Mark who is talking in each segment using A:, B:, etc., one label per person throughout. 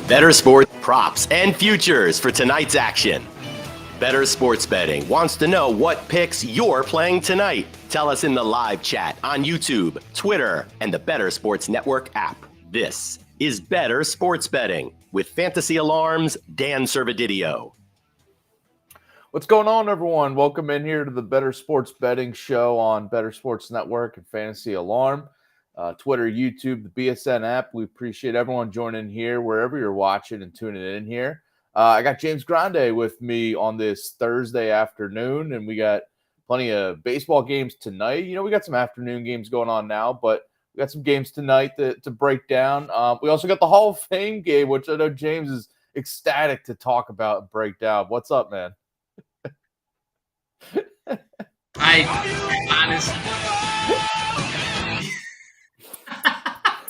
A: Bettor Sports props and futures for tonight's action. Bettor Sports Betting wants to know what picks you're playing tonight. Tell us in the live chat on YouTube, Twitter, and the Bettor Sports Network app. This is Bettor Sports Betting with Fantasy Alarm's Dan Servodidio.
B: What's going on, everyone? Welcome in here to the Bettor Sports Betting Show on Bettor Sports Network and Fantasy Alarm. Twitter, YouTube, the BSN app. We appreciate everyone joining here wherever you're watching and tuning in here. I got James Grande with me on this Thursday afternoon, and we got plenty of baseball games tonight. You know, we got some afternoon games going on now, but we got some games tonight to break down. We also got the Hall of Fame game, which I know James is ecstatic to talk about and break down. What's up, man?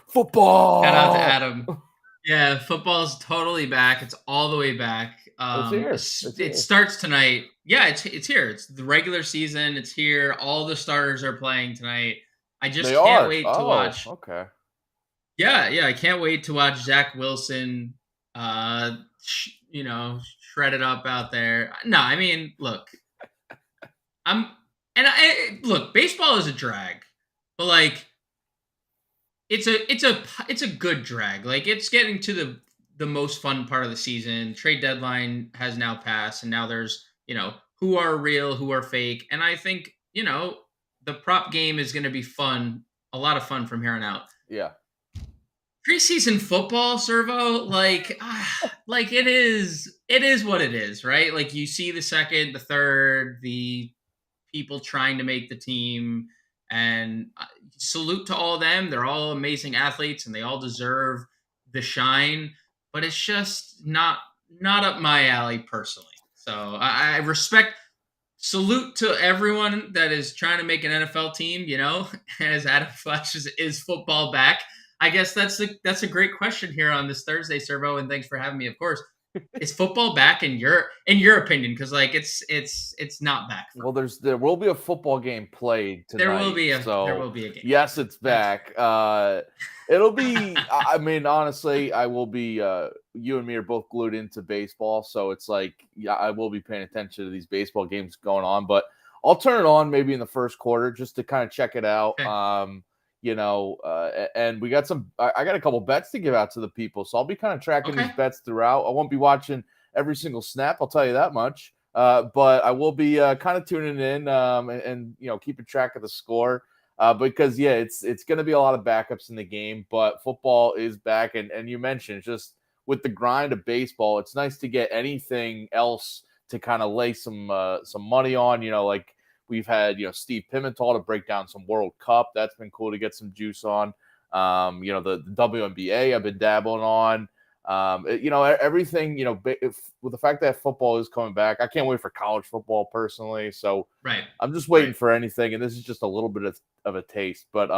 B: Football.
C: Shout out to Adam. Yeah, football's totally back. It's all the way back. It starts tonight. Yeah, it's here. It's the regular season. It's here. All the starters are playing tonight. I just can't wait to watch.
B: Okay.
C: Yeah, I can't wait to watch Zach Wilson. Shred it up out there. No, I mean, look, look, baseball is a drag, but like, it's a good drag. Like, it's getting to the most fun part of the season. Trade deadline has now passed, and now there's, who are real, who are fake. And I think, the prop game is going to be fun, a lot of fun from here on out.
B: Yeah.
C: Preseason football, Servo, like it is what it is, right? Like, you see the second, the third, the people trying to make the team, and salute to all of them. They're all amazing athletes and they all deserve the shine, but it's just not up my alley personally. So I salute to everyone that is trying to make an NFL team, as Adam flashes, is football back? I guess that's a great question here on this Thursday, Servo, and thanks for having me, of course. Is football back in your opinion? Because like it's not back.
B: Well, there will be a football game played tonight.
C: There will be a game.
B: Yes, it's back. It'll be. I mean, honestly, I will be. You and me are both glued into baseball, so it's like, yeah, I will be paying attention to these baseball games going on. But I'll turn it on maybe in the first quarter just to kind of check it out.
C: Okay.
B: And we got I got a couple bets to give out to the people. So I'll be kind of tracking these bets throughout. I won't be watching every single snap, I'll tell you that much. But I will be kind of tuning in and keeping track of the score. Because it's going to be a lot of backups in the game, but football is back. And you mentioned just with the grind of baseball, it's nice to get anything else to kind of lay some money on, like, we've had, Steve Pimentel to break down some World Cup. That's been cool to get some juice on. The WNBA I've been dabbling on. Everything, with the fact that football is coming back, I can't wait for college football personally. So
C: right.
B: I'm just waiting for anything. And this is just a little bit of a taste. But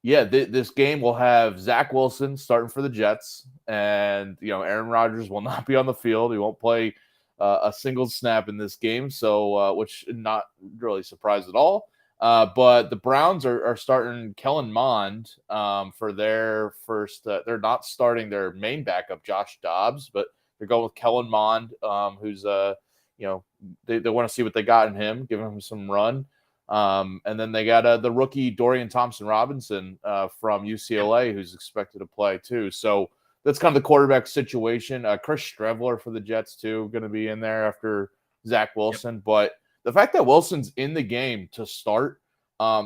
B: this game will have Zach Wilson starting for the Jets. And, Aaron Rodgers will not be on the field. He won't play a single snap in this game, so which not really surprised at all. But the Browns are starting Kellen Mond for their first. They're not starting their main backup, Josh Dobbs, but they're going with Kellen Mond, who's they want to see what they got in him, giving him some run. And then they got the rookie Dorian Thompson-Robinson from UCLA, who's expected to play too. So that's kind of the quarterback situation. Chris Streveler for the Jets, too, going to be in there after Zach Wilson. Yep. But the fact that Wilson's in the game to start,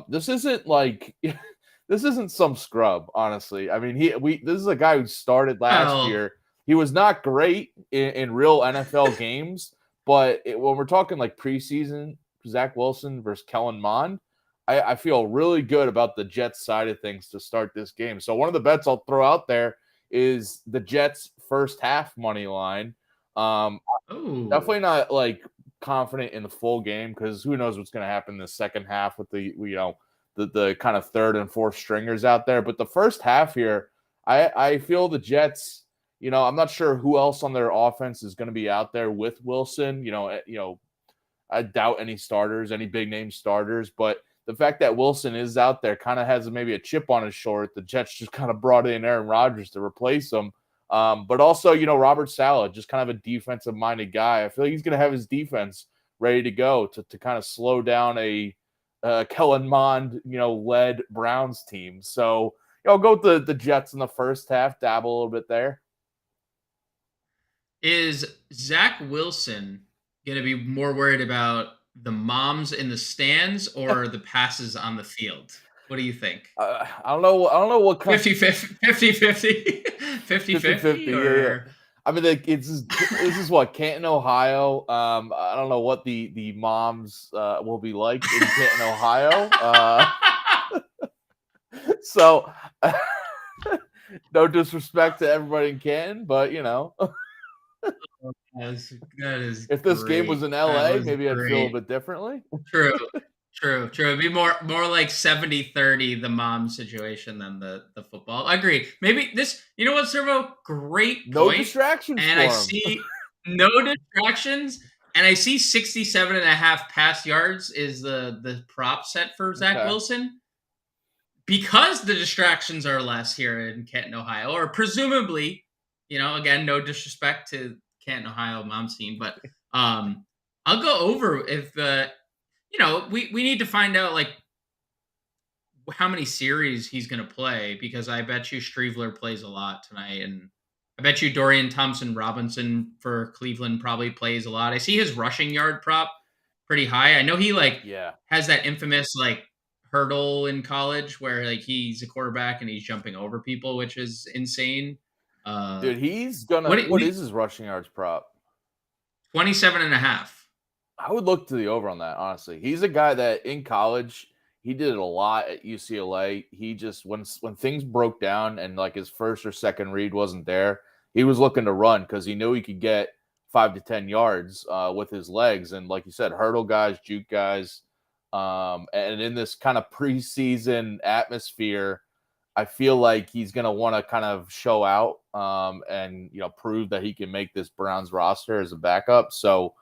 B: this isn't some scrub, honestly. I mean, this is a guy who started last year. He was not great in real NFL games, but when we're talking like preseason, Zach Wilson versus Kellen Mond, I feel really good about the Jets side of things to start this game. So one of the bets I'll throw out there is the Jets first half money line. Definitely not like confident in the full game, because who knows what's going to happen in the second half with the kind of third and fourth stringers out there. But the first half here, I feel the Jets, I'm not sure who else on their offense is going to be out there with Wilson. I doubt any big name starters, but the fact that Wilson is out there kind of has maybe a chip on his shoulder. The Jets just kind of brought in Aaron Rodgers to replace him. But also, Robert Saleh, just kind of a defensive-minded guy. I feel like he's going to have his defense ready to go to kind of slow down a Kellen Mond, led Browns team. So, I'll go with the Jets in the first half, dabble a little bit there.
C: Is Zach Wilson going to be more worried about the moms in the stands or the passes on the field? What do you think?
B: I don't know what kind
C: 50-50, 50-50, or...
B: Yeah. I mean, this is what, Canton, Ohio. I don't know what the moms will be like in Canton, Ohio. So, no disrespect to everybody in Canton, but
C: that is
B: if this
C: great.
B: game was in LA, maybe I'd feel a bit differently.
C: True. It'd be more like 70-30 the mom situation than the football. I agree. Maybe this, you know what, Servo? Great point.
B: No distractions
C: and
B: for
C: I
B: him.
C: see no distractions, and I see 67.5 pass yards is the prop set for Zach Wilson. Because the distractions are less here in Canton, Ohio, or presumably, again, no disrespect to Canton, Ohio mom's team, but I'll go over if we need to find out like how many series he's going to play, because I bet you Streveler plays a lot tonight, and I bet you Dorian Thompson-Robinson for Cleveland probably plays a lot. I see his rushing yard prop pretty high. I know he has that infamous hurdle in college where he's a quarterback and he's jumping over people, which is insane.
B: Dude, he's gonna. What is his rushing yards prop?
C: 27.5.
B: I would look to the over on that, honestly. He's a guy that in college, he did it a lot at UCLA. He just, when things broke down and his first or second read wasn't there, he was looking to run because he knew he could get 5 to 10 yards with his legs. And like you said, hurdle guys, juke guys. And in this kind of preseason atmosphere, I feel like he's going to want to kind of show out and, prove that he can make this Browns roster as a backup. So,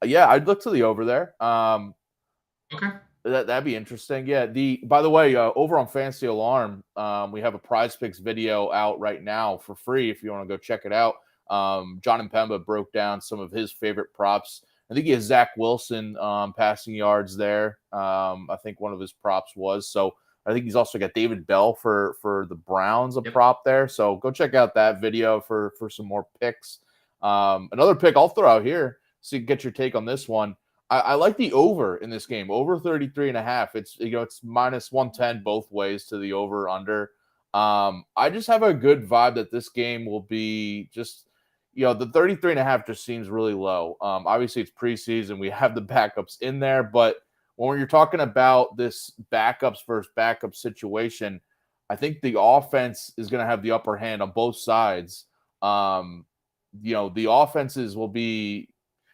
B: yeah, I'd look to the over there.
C: Okay.
B: That'd be interesting. Yeah. By the way, over on Fantasy Alarm, we have a Prize Picks video out right now for free if you want to go check it out. John and Pemba broke down some of his favorite props. I think he has Zach Wilson passing yards there. I think one of his props was. So I think he's also got David Bell for the Browns, prop there. So go check out that video for some more picks. Another pick I'll throw out here, so you can get your take on this one. I like the over in this game, over 33.5. It's it's minus 110 both ways to the over under. I just have a good vibe that this game will be just, the 33.5 just seems really low. Obviously it's preseason. We have the backups in there, but when you're talking about this backups versus backup situation, I think the offense is going to have the upper hand on both sides. The offenses will be,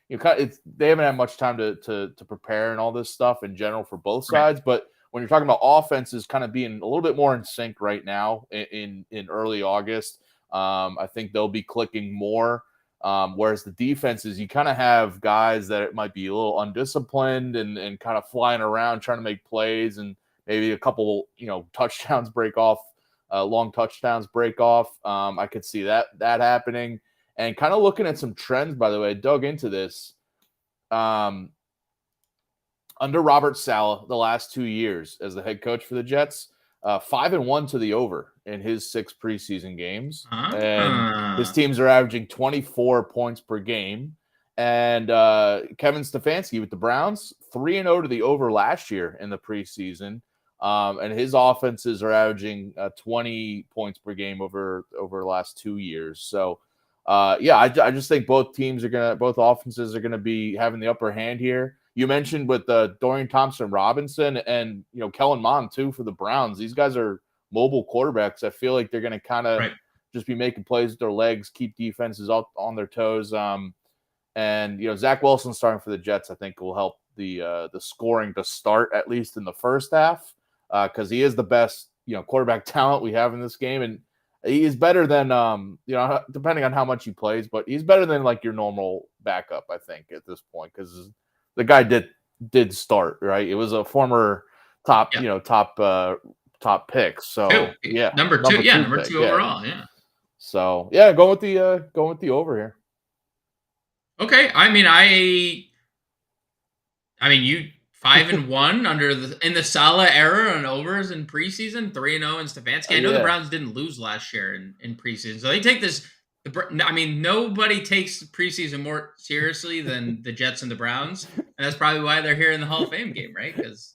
B: they haven't had much time to prepare and all this stuff in general for both sides. But when you're talking about offenses kind of being a little bit more in sync right now in early August, I think they'll be clicking more. Whereas the defenses, you kind of have guys that it might be a little undisciplined and kind of flying around trying to make plays, and maybe a couple, touchdowns break off, long touchdowns break off. I could see that happening. And kind of looking at some trends, by the way, I dug into this. Under Robert Saleh, the last 2 years as the head coach for the Jets, 5-1 to the over in his 6 preseason games. And his teams are averaging 24 points per game. And Kevin Stefanski with the Browns, 3-0 to the over last year in the preseason. And his offenses are averaging 20 points per game over the last 2 years. So, I just think both offenses are gonna be having the upper hand here. You mentioned with Dorian Thompson-Robinson and Kellen Mond too for the Browns. These guys are mobile quarterbacks. I feel like they're gonna kind of just be making plays with their legs, keep defenses up on their toes. And Zach Wilson starting for the Jets, I think will help the scoring to start at least in the first half because he is the best quarterback talent we have in this game, and he is better than, depending on how much he plays, but he's better than your normal backup, I think, at this point, because the guy did start, right? It was a former top pick. So
C: number two overall. Yeah.
B: So yeah, going with the over here.
C: Okay. You 5-1 in the Salah era on overs in preseason, 3-0 in Stefanski. I know the
B: Yeah,
C: Browns didn't lose last year in preseason, so they take this. Nobody takes preseason more seriously than the Jets and the Browns, and that's probably why they're here in the Hall of Fame game, right? Because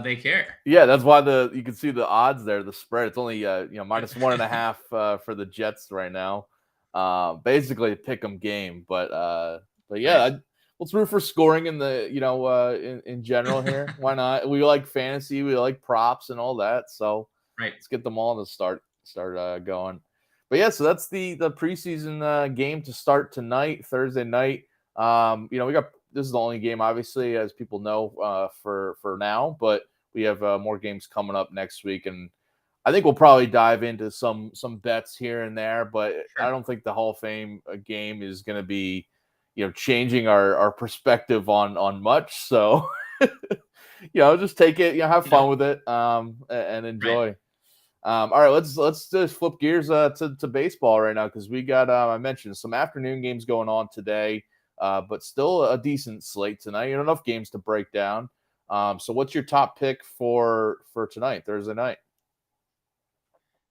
C: they care.
B: yeah. That's why you can see the odds there. The spread. It's only -1.5 for the Jets right now. Basically a pick 'em game, but yeah.
C: Nice.
B: Let's root for scoring in the in general here. Why not? We like fantasy. We like props and all that. So
C: Right.
B: let's get them all to start going. But yeah, so that's the preseason game to start tonight, Thursday night. We got this is the only game, obviously, as people know, for now. But we have more games coming up next week, and I think we'll probably dive into some bets here and there. But I
C: Sure.
B: don't think the Hall of Fame game is going to be, changing our perspective on much. So, just take it, have fun with it, and
C: Right.
B: enjoy. All right, let's just flip gears to baseball right now because we got I mentioned some afternoon games going on today, but still a decent slate tonight. Enough games to break down. So what's your top pick for tonight, Thursday night?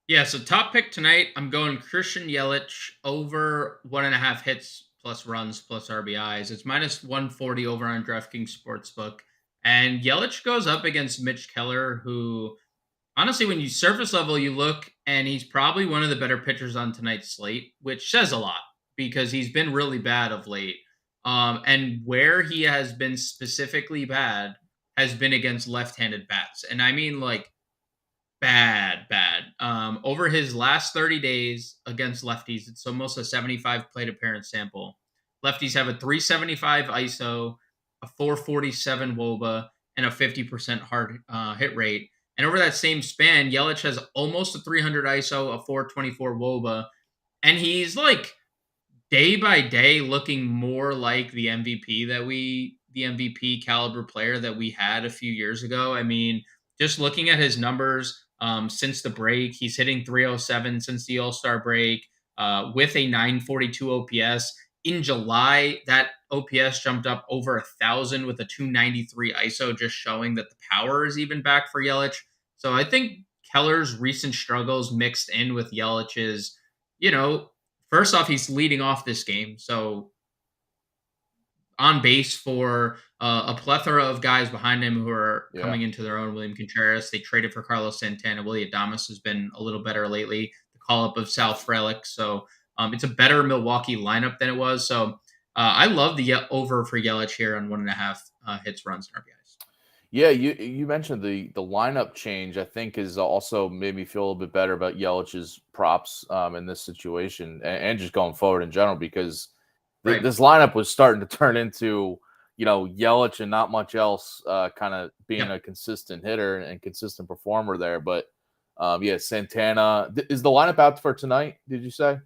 C: Yeah, so top pick tonight, I'm going Christian Yelich over 1.5 hits plus runs plus RBIs. It's -140 over on DraftKings Sportsbook. And Yelich goes up against Mitch Keller, who honestly, when you surface level, you look and he's probably one of the better pitchers on tonight's slate, which says a lot because he's been really bad of late. And where he has been specifically bad has been against left-handed bats. And I mean like bad. Over his last 30 days against lefties, it's almost a 75 plate appearance sample. Lefties have a 375 ISO, a 447 WOBA, and a 50% hard hit rate. And over that same span, Yelich has almost a 300 ISO, a 424 WOBA, and he's like day by day looking more like the MVP caliber player that we had a few years ago. I mean, just looking at his numbers since the break, he's hitting 307 since the All-Star break with a 942 OPS. In July, that OPS jumped up over 1,000 with a 293 ISO, just showing that the power is even back for Yelich. So I think Keller's recent struggles mixed in with Yelich's, you know, first off, he's leading off this game. So on base for a plethora of guys behind him who are
B: Yeah.
C: coming into their own. William Contreras, they traded for Carlos Santana. Willie Adames has been a little better lately. The call up of Sal Frelick. So it's a better Milwaukee lineup than it was. So I love the over for Yelich here on 1.5 hits, runs, and RBIs.
B: Yeah, you mentioned the lineup change. I think is also made me feel a little bit better about Yelich's props in this situation and just going forward in general because
C: Right.
B: this lineup was starting to turn into Yelich and not much else, kind of being a consistent hitter and consistent performer there. But yeah, Santana is the lineup out for tonight? Did you say?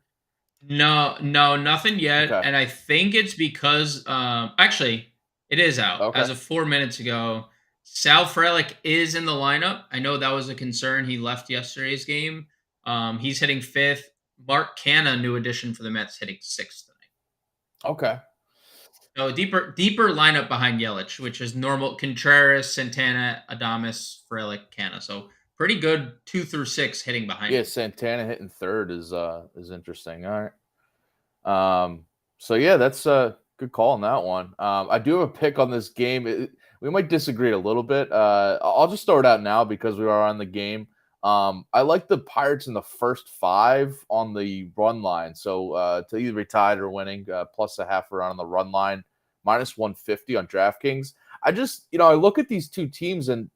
C: No, nothing yet.
B: Okay.
C: And I think it's because actually it is out
B: Okay.
C: as of 4 minutes ago. Sal Frelick is in the lineup. I know that was a concern. He left yesterday's game. He's hitting fifth. Mark Canha, new addition for the Mets, hitting sixth tonight.
B: Okay.
C: So deeper lineup behind Yelich, which is normal Contreras, Santana, Adames, Frelick, Canha. So pretty good 2 through 6 hitting behind
B: Yeah,
C: him.
B: Santana hitting third is interesting. All right. So yeah, that's a good call on that one. I do have a pick on this game. We might disagree a little bit. I'll just throw it out now because we are on the game. I like the Pirates in the first 5 on the run line. So to either be tied or winning, plus a half run on the run line, -150 on DraftKings. I just, I look at these two teams and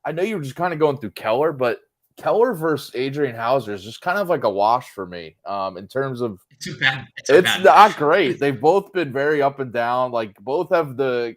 B: I know you were just kind of going through Keller, but Keller versus Adrian Hauser is just kind of like a wash for me in terms of
C: It's too bad.
B: it's not great. They've both been very up and down. Like both have the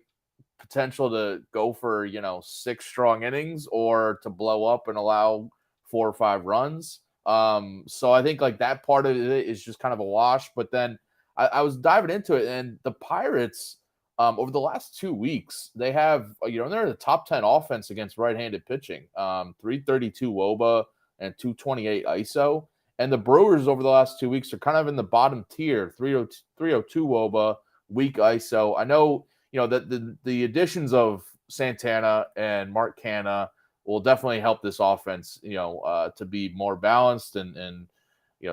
B: potential to go for 6 strong innings or to blow up and allow 4 or 5 runs. So I think like that part of it is just kind of a wash. But then I was diving into it, and the Pirates over the last 2 weeks they have they're in the top 10 offense against right-handed pitching. 332 WOBA and 228 ISO. And the Brewers over the last 2 weeks are kind of in the bottom tier, 302 WOBA, weak ISO. I know, that the additions of Santana and Mark Canha will definitely help this offense, to be more balanced. And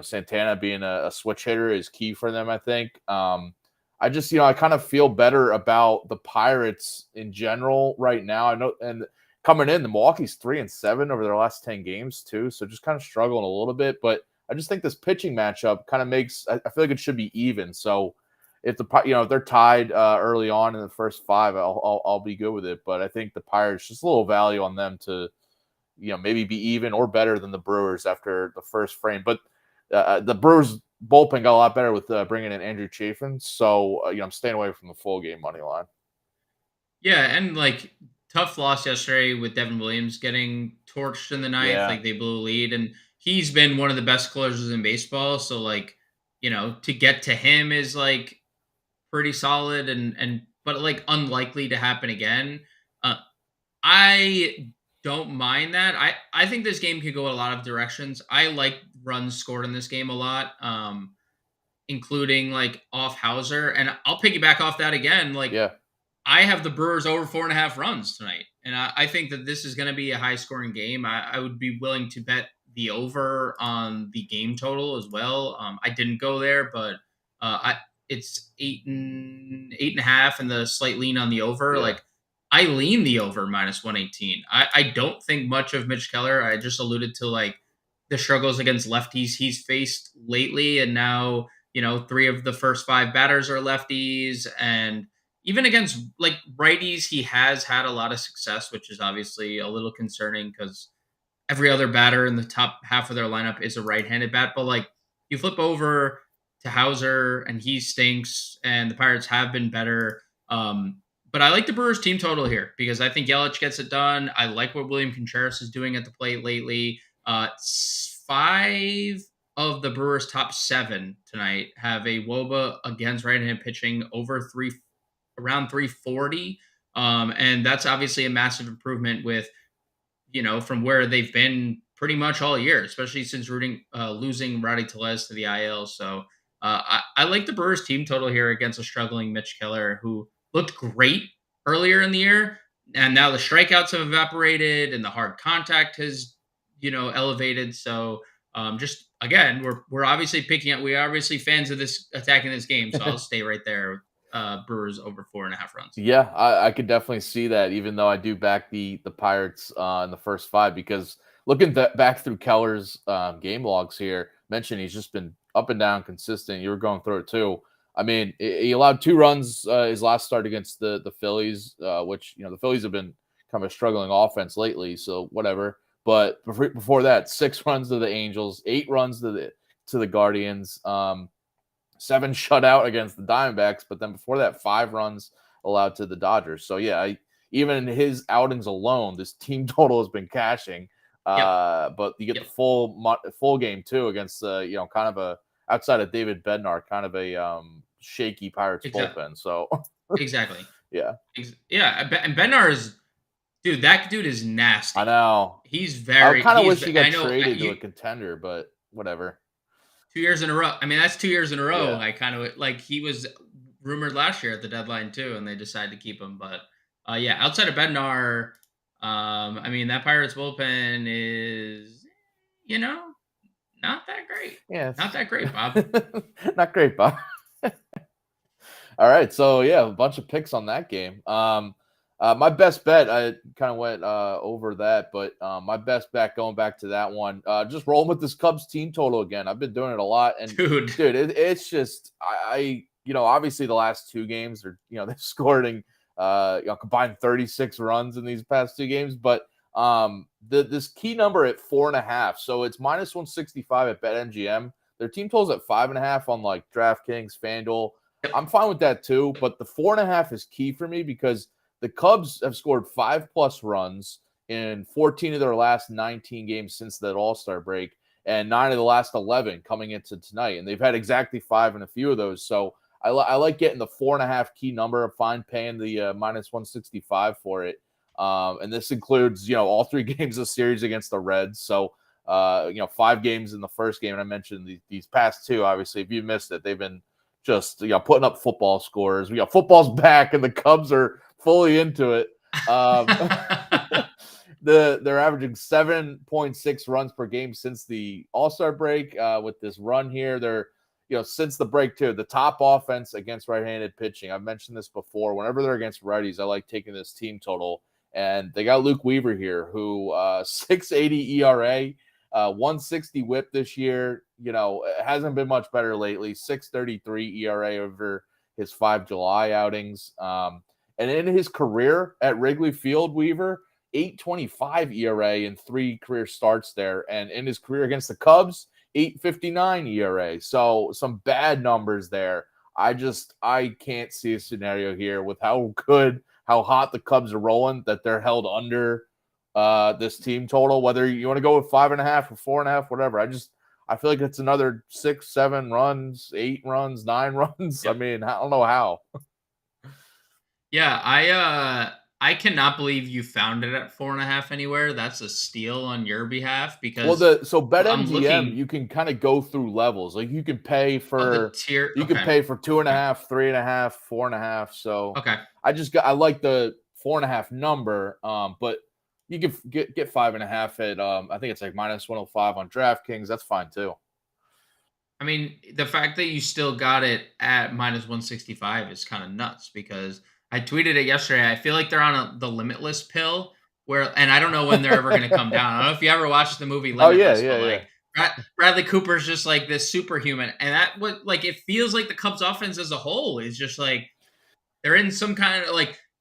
B: Santana being a switch hitter is key for them, I think. I just, I kind of feel better about the Pirates in general right now. I know, and coming in, the Milwaukee's 3-7 over their last 10 games too. So just kind of struggling a little bit, but I just think this pitching matchup kind of makes, I feel like it should be even. So if if they're tied early on in the first 5, I'll be good with it. But I think the Pirates, just a little value on them to, maybe be even or better than the Brewers after the first frame. But the Brewers bullpen got a lot better with bringing in Andrew Chafin. So, I'm staying away from the full game money line.
C: Yeah, and tough loss yesterday with Devin Williams getting torched in the ninth.
B: Yeah.
C: They blew a lead, and he's been one of the best closers in baseball. So to get to him is pretty solid but unlikely to happen again. I don't mind that. I think this game could go a lot of directions. I like runs scored in this game a lot. Including off Hauser, and I'll piggyback off that again.
B: Yeah.
C: I have the Brewers over 4.5 runs tonight, and I think that this is going to be a high scoring game. I would be willing to bet the over on the game total as well. I didn't go there, but it's 8.5, and the slight lean on the over.
B: Yeah.
C: I lean the over -118. I don't think much of Mitch Keller. I just alluded to the struggles against lefties he's faced lately, and now 3 of the first 5 batters are lefties, and even against righties, he has had a lot of success, which is obviously a little concerning because every other batter in the top half of their lineup is a right-handed bat. But you flip over to Hauser and he stinks, and the Pirates have been better. But I like the Brewers team total here because I think Yelich gets it done. I like what William Contreras is doing at the plate lately. 5 of the Brewers' top 7 tonight have a WOBA against right-handed pitching around 340. And that's obviously a massive improvement with, from where they've been pretty much all year, especially since losing Rowdy Tellez to the IL. So I like the Brewers team total here against a struggling Mitch Keller, who looked great earlier in the year. And now the strikeouts have evaporated and the hard contact has, elevated. So just again, we're obviously we're obviously fans of this attacking this game. So I'll stay right there. Brewers over 4.5 runs.
B: Yeah, I could definitely see that, even though I do back the Pirates in the first 5, because looking back through Keller's game logs here, mentioned he's just been up and down consistent. You were going through it too. I mean, he allowed 2 runs his last start against the Phillies, which, the Phillies have been kind of a struggling offense lately, so whatever. But before that, 6 runs to the Angels, 8 runs to the Guardians, 7 shutout against the Diamondbacks, but then before that, 5 runs allowed to the Dodgers. So yeah, even in his outings alone, this team total has been cashing. But you get the full game too against kind of a, outside of David Bednar, kind of a shaky Pirates bullpen. So
C: exactly,
B: yeah.
C: And Bednar is, dude, that dude is nasty.
B: I know.
C: He's very.
B: I kind of wish he got traded to a contender, but whatever.
C: 2 years in a row. I mean, that's 2 years in a row.
B: Yeah.
C: I kind of he was rumored last year at the deadline too, and they decided to keep him. But outside of Bednar, I mean, that Pirates bullpen is, not that great.
B: Yeah,
C: not that great, Bob.
B: Not great, Bob. All right, so yeah, a bunch of picks on that game. My best bet, I kind of went over that, but my best bet, going back to that one, just rolling with this Cubs team total again. I've been doing it a lot, and dude, it's just I obviously the last 2 games are they've scored combined 36 runs in these past 2 games, but this key number at 4.5, so it's -165 at BetMGM. Their team total's at 5.5 on DraftKings, FanDuel. I'm fine with that too, but the 4.5 is key for me because the Cubs have scored 5+ runs in 14 of their last 19 games since that All-Star break, and 9 of the last 11 coming into tonight. And they've had exactly 5 in a few of those. So I like getting the 4.5 key number. I'm fine paying the -165 for it. And this includes, all 3 games of the series against the Reds. So 5 games in the first game, and I mentioned these past 2. Obviously, if you missed it, they've been just putting up football scores. Football's back, and the Cubs are fully into it. They're averaging 7.6 runs per game since the All-Star break. With this run here, they're since the break too, the top offense against right-handed pitching. I've mentioned this before. Whenever they're against righties, I like taking this team total, and they got Luke Weaver here, who 6.80 ERA. 160 whip this year. It hasn't been much better lately. 6.33 ERA over his 5 July outings. And in his career at Wrigley Field, Weaver, 8.25 ERA in 3 career starts there. And in his career against the Cubs, 8.59 ERA. So some bad numbers there. I can't see a scenario here with how hot the Cubs are rolling that they're held under this team total, whether you want to go with 5.5 or 4.5, whatever. I feel like it's another 6, 7 runs, 8 runs, 9 runs. Yep. I mean, I don't know how.
C: Yeah, I cannot believe you found it at 4.5 anywhere. That's a steal on your behalf because
B: BetMGM, you can kind of go through levels. Like you can pay for
C: tier.
B: You can pay for 2.5, 3.5, 4.5. So
C: okay,
B: I like the 4.5 number. But you can get 5.5 at I think it's like -105 on DraftKings. That's fine too.
C: I mean, the fact that you still got it at -165 is kind of nuts because I tweeted it yesterday. I feel like they're on the Limitless pill and I don't know when they're ever going to come down. I don't know if you ever watched the movie Limitless, Bradley Cooper's just like this superhuman, and it feels like the Cubs offense as a whole is just like they're in some kind of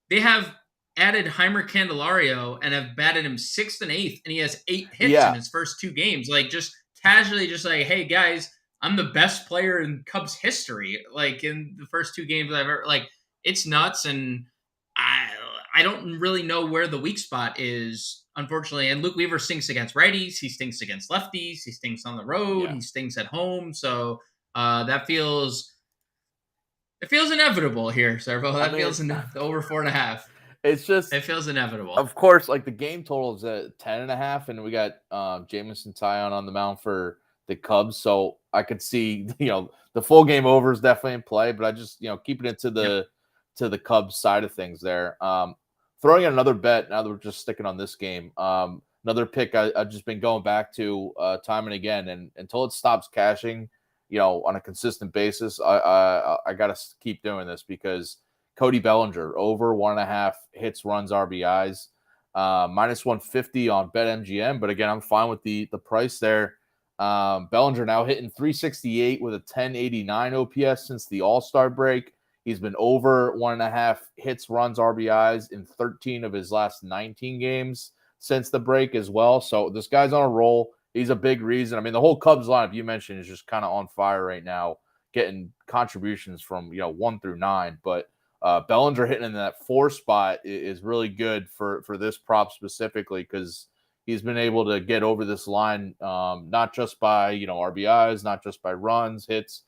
C: they have added Heimer Candelario and have batted him 6th and 8th, and he has 8 hits in his first 2 games. Just casually, just like, hey guys, I'm the best player in Cubs history. In the first 2 games I've ever it's nuts, and I don't really know where the weak spot is, unfortunately. And Luke Weaver stinks against righties. He stinks against lefties. He stinks on the road. Yeah. He stinks at home. So that feels inevitable here, Servo. That feels over 4.5. It feels inevitable.
B: Of course, the game total is at 10.5, and we got Jameson Taillon on the mound for the Cubs. So I could see, the full game over is definitely in play, but I just, keep it into the Cubs side of things there. Throwing in another bet, now that we're just sticking on this game, another pick I've just been going back to time and again, and until it stops cashing, on a consistent basis, I got to keep doing this because Cody Bellinger, over 1.5 hits, runs, RBIs, -150 on BetMGM. But again, I'm fine with the price there. Bellinger now hitting 368 with a 1089 OPS since the All-Star break. He's been over 1.5 hits, runs, RBIs in 13 of his last 19 games since the break as well. So this guy's on a roll. He's a big reason. I mean, the whole Cubs lineup you mentioned is just kind of on fire right now, getting contributions from 1 through 9. But Bellinger hitting in that 4 spot is really good for this prop specifically because he's been able to get over this line, not just by RBIs, not just by runs, hits,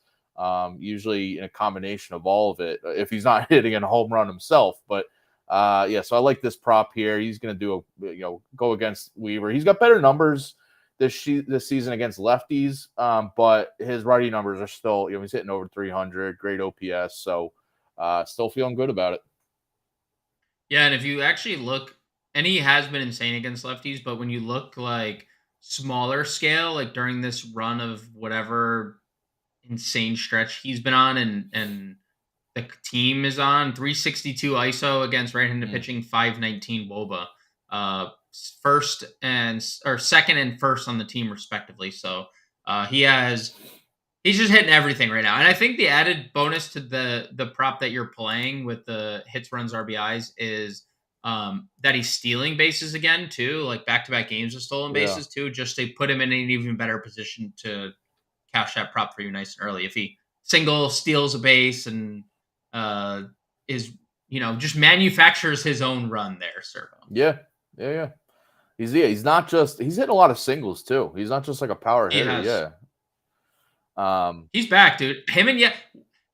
B: usually in a combination of all of it. If he's not hitting a home run himself, but so I like this prop here. He's going to do go against Weaver. He's got better numbers this season against lefties, but his righty numbers are still he's hitting over 300, great OPS, so still feeling good about it.
C: Yeah, and if you actually look. And he has been insane against lefties, but when you look smaller scale, during this run of whatever insane stretch he's been on and the team is on, 362 ISO against right-handed pitching, 519 WOBA. Second and first on the team respectively. So he's just hitting everything right now. And I think the added bonus to the prop that you're playing with the hits, runs, RBIs is that he's stealing bases again too, back-to-back games of stolen bases too, just to put him in an even better position to cash that prop for you nice and early. If he steals a base and is just manufactures his own run there, Servo.
B: Yeah. He's hitting a lot of singles too. He's not just a power hitter.
C: He's back, dude. Him and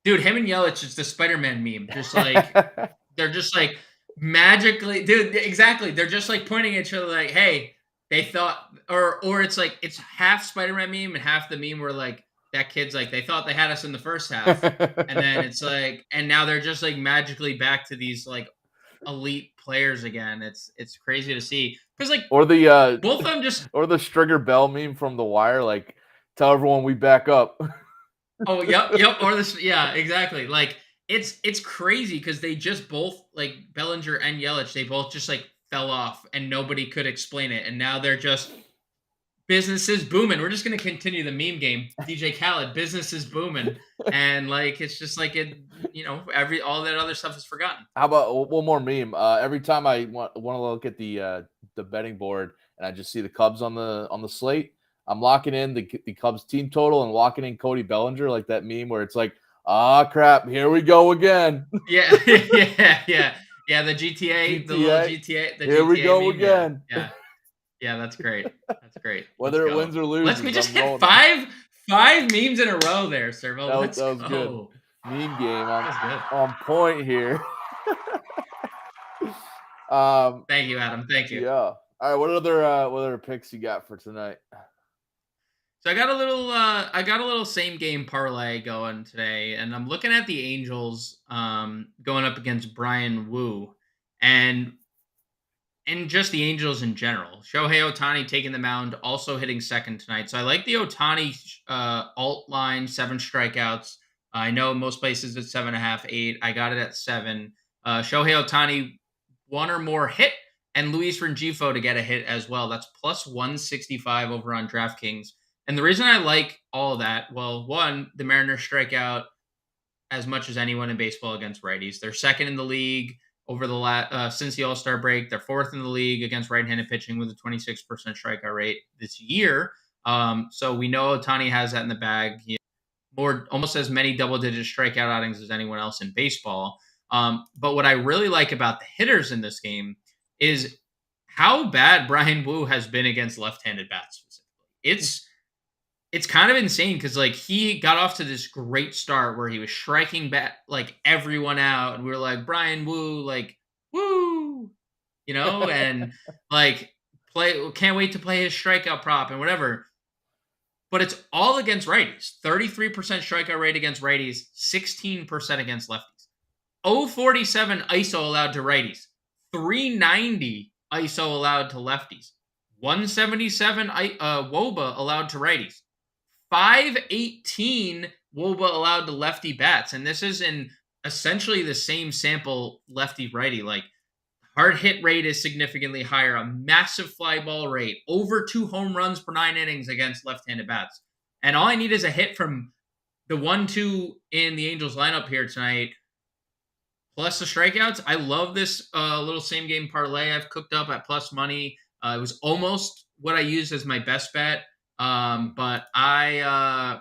C: Yelich is the Spider-Man meme. Just they're just magically, dude, exactly. They're just pointing at each other hey, they thought, or it's like it's half Spider-Man meme and half the meme where like that kid's like they thought they had us in the first half, and then it's like, and now they're just like magically back to these like elite players again. It's crazy to see because like
B: or the
C: both of them just
B: or the Stringer Bell meme from The Wire, like tell everyone we back up.
C: oh yep or this yeah exactly like it's crazy because they just both like Bellinger and Yelich they both just like fell off and nobody could explain it and now they're just business is booming. We're just gonna continue the meme game. DJ Khaled, business is booming, and like it's just like it, all that other stuff is forgotten.
B: How about one more meme? Every time I want to look at the betting board and I just see the Cubs on the slate, I'm locking in the Cubs team total and locking in Cody Bellinger, like that meme where it's like, ah, crap, here we go again.
C: Yeah, yeah. The GTA, the little GTA. The
B: here
C: GTA
B: we go
C: meme,
B: again.
C: Yeah, that's great. That's great.
B: Whether it wins or loses,
C: we just hit five memes in a row there, Servo.
B: That was good. Meme game on point here.
C: Thank you, Adam. Thank you.
B: Yeah. All right. What other picks you got for tonight?
C: So I got a little same game parlay going today, and I'm looking at the Angels going up against Brian Wu, and just the Angels in general. Shohei Ohtani taking the mound, also hitting second tonight. So I like the Ohtani alt line, 7 strikeouts. I know most places it's 7.5, 8. I got it at 7. Shohei Ohtani, 1 or more hit, and Luis Rengifo to get a hit as well. That's plus 165 over on DraftKings. And the reason I like all of that, well, one, the Mariners strike out as much as anyone in baseball against righties. They're second in the league over the since the All-Star break. They're 4th in the league against right-handed pitching with a 26% strikeout rate this year. So we know Ohtani has that in the bag. He almost as many double-digit strikeout outings as anyone else in baseball. But what I really like about the hitters in this game is how bad Brian Wu has been against left-handed bats specifically. It's kind of insane because like he got off to this great start where he was striking back like everyone out, and we were like Brian Wu, like woo, and like can't wait to play his strikeout prop and whatever. But it's all against righties. 33% strikeout rate against righties, 16% against lefties. 0.47 ISO allowed to righties, 390 ISO allowed to lefties, 177 WOBA allowed to righties. 518 WOBA allowed to lefty bats. And this is in essentially the same sample lefty-righty. Like hard hit rate is significantly higher, a massive fly ball rate, over 2 home runs per 9 innings against left-handed bats. And all I need is a hit from the 1-2 in the Angels lineup here tonight, plus the strikeouts. I love this little same game parlay I've cooked up at plus money. It was almost what I used as my best bet. But I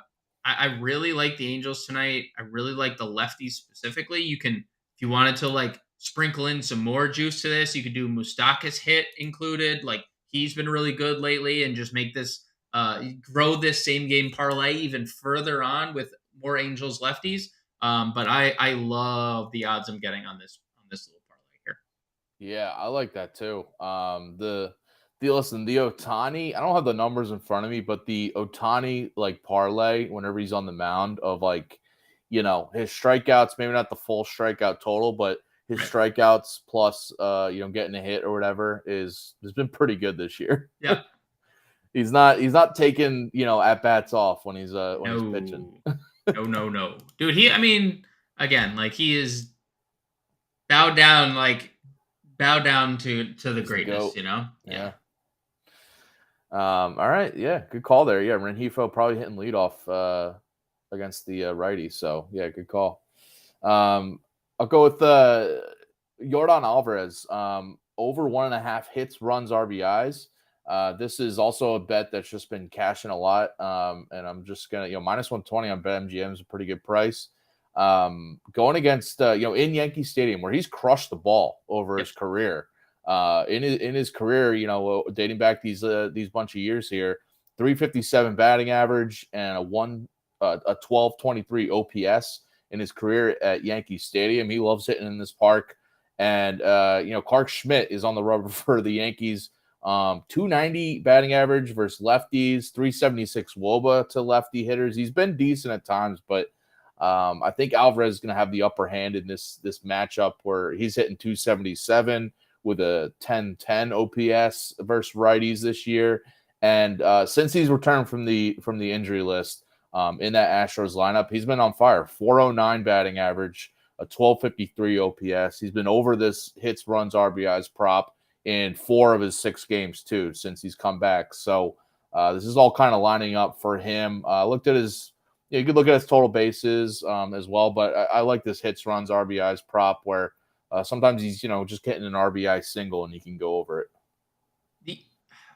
C: really like the Angels tonight. I really like the lefties specifically. You can, if you wanted to like sprinkle in some more juice to this, you could do Moustakas hit included. Like he's been really good lately, and just make this grow this same game parlay even further on with more Angels lefties. But I love the odds I'm getting on this little parlay here.
B: Yeah, I like that too. The Ohtani, I don't have the numbers in front of me, but the Ohtani like parlay whenever he's on the mound of like, his strikeouts, maybe not the full strikeout total, but his strikeouts plus getting a hit or whatever has been pretty good this year.
C: Yeah.
B: he's not taking, at bats off when he's pitching.
C: No. Dude, again, like he is bowed down to the greatness,
B: Yeah. All right. Yeah. Good call there. Yeah. Rengifo probably hitting leadoff against the righty. So yeah, good call. I'll go with Yordan Alvarez, over 1.5 hits, runs, RBIs. This is also a bet that's just been cashing a lot. And I'm just going to, minus 120 on BetMGM is a pretty good price. Going against, in Yankee Stadium where he's crushed the ball over his career. In his career, dating back these bunch of years here, 357 batting average and a 1223 OPS in his career at Yankee Stadium. He loves hitting in this park. And, Clark Schmidt is on the rubber for the Yankees .290 batting average versus lefties, 376 WOBA to lefty hitters. He's been decent at times, but I think Alvarez is going to have the upper hand in this matchup where he's hitting 277 with a 10-10 OPS versus righties this year. And since he's returned from the injury list in that Astros lineup, he's been on fire. 409 batting average, a 1253 OPS. He's been over this hits, runs, RBIs prop in 4 of his 6 games too since he's come back. So this is all kind of lining up for him. Looked at his, you could look at his total bases as well, but I like this hits, runs, RBIs prop where sometimes he's just getting an RBI single and you can go over it.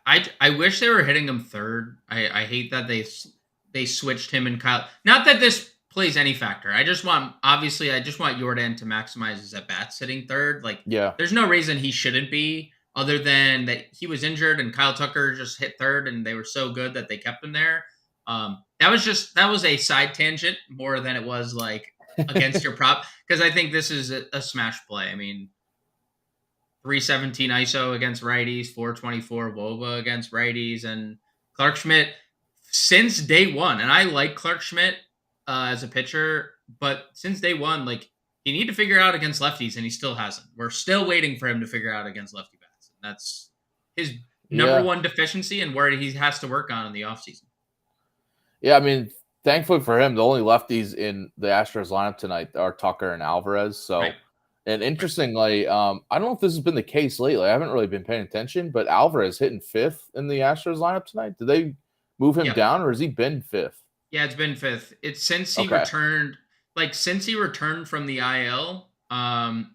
C: I wish they were hitting him third. I hate that they switched him and Kyle. Not that this plays any factor. I just want Jordan to maximize his at bats sitting third. Like,
B: yeah,
C: there's no reason he shouldn't be, other than that he was injured and Kyle Tucker just hit third and they were so good that they kept him there. That was a side tangent more than it was like against your prop, because I think this is a smash play. I mean, 317 ISO against righties, 424 WOBA against righties, and Clark Schmidt since day one. And I like Clark Schmidt as a pitcher, but since day one, like, you need to figure out against lefties, and he still hasn't. We're still waiting for him to figure out against lefty bats. And that's his number one deficiency and where he has to work on in the offseason.
B: Yeah, I mean, thankfully for him, the only lefties in the Astros lineup tonight are Tucker and Alvarez. So. Right. And interestingly, I don't know if this has been the case lately. I haven't really been paying attention, but Alvarez hitting 5th in the Astros lineup tonight. Did they move him down, or has he been 5th?
C: Yeah, it's been 5th. It's since he returned. Like, since he returned from the IL,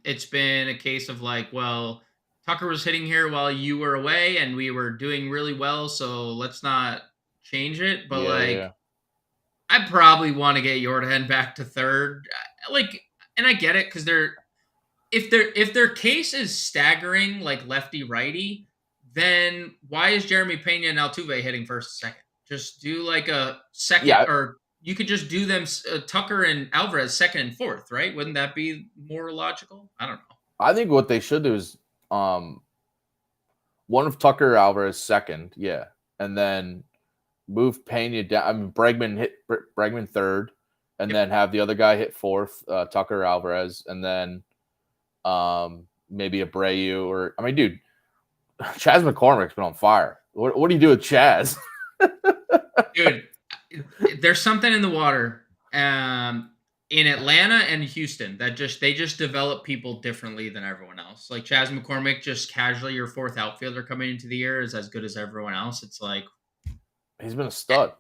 C: it's been a case of like, well, Tucker was hitting here while you were away, and we were doing really well, so let's not change it. But I probably want to get Jordan back to third. Like, and I get it because if their case is staggering, like lefty righty, then why is Jeremy Pena and Altuve hitting first and second? Just do like a second, or you could just do them Tucker and Alvarez second and fourth, right? Wouldn't that be more logical? I don't know.
B: I think what they should do is one of Tucker or Alvarez second, and then move Pena down. I mean, Bregman third, and then have the other guy hit fourth, Tucker or Alvarez, and then maybe Abreu or, I mean, dude, Chas McCormick's been on fire. What do you do with Chaz?
C: Dude, there's something in the water in Atlanta and Houston that they just develop people differently than everyone else. Like, Chas McCormick, just casually your 4th outfielder coming into the year, is as good as everyone else. It's like,
B: he's been a stud,